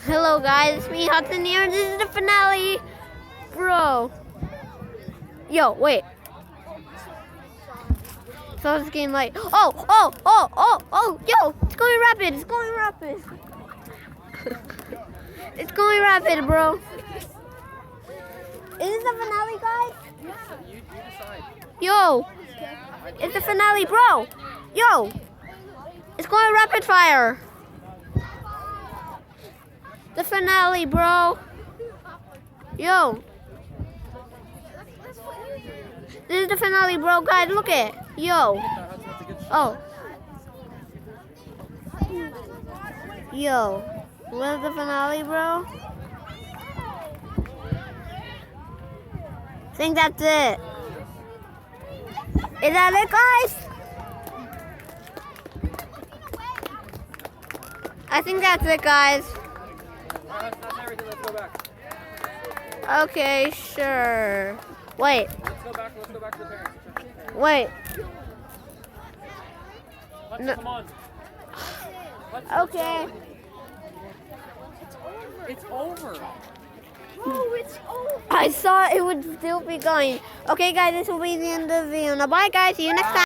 Hello guys, it's me Hudson here, and this is the finale. Bro. Yo, wait. So this game like yo, it's going rapid, it's going rapid. It's going rapid, bro. Is this the finale, guys? You decide. Yo, it's the finale, bro. Yo, it's going rapid fire. The finale, bro. Yo. This is the finale, bro. Guys, look at it. Yo. Oh. Yo. Where's the finale, bro? I think that's it. Is that it, guys? I think that's it, guys. That's everything. Let's go back. Okay, sure. Wait. Let's go back to the parents. Wait. Let's come on. Okay. It's over. Oh, it's over. I thought it would still be going. Okay, guys, this will be the end of the video. Now, bye, guys. See you next time.